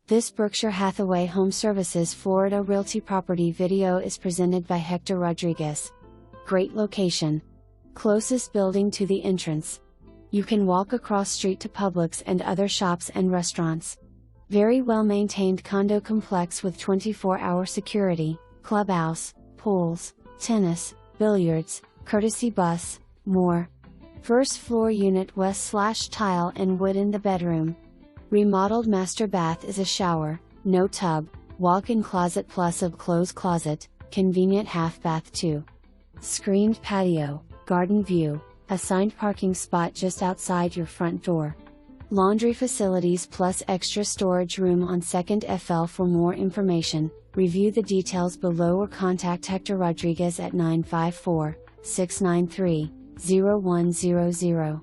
This Berkshire Hathaway HomeServices Florida Realty property video is presented by Hector Rodriguez. Great location. Closest building to the entrance. You can walk across street to Publix and other shops and restaurants. Very well maintained condo complex with 24-hour security, clubhouse, pools, tennis, billiards, courtesy bus, more. First floor unit west/tile and wood in the bedroom. Remodeled master bath is a shower, no tub, walk-in closet plus a clothes closet, convenient half bath too. Screened patio, garden view, assigned parking spot just outside your front door. Laundry facilities plus extra storage room on 2nd FL. For more information, review the details below or contact Hector Rodriguez at 954-693-0100.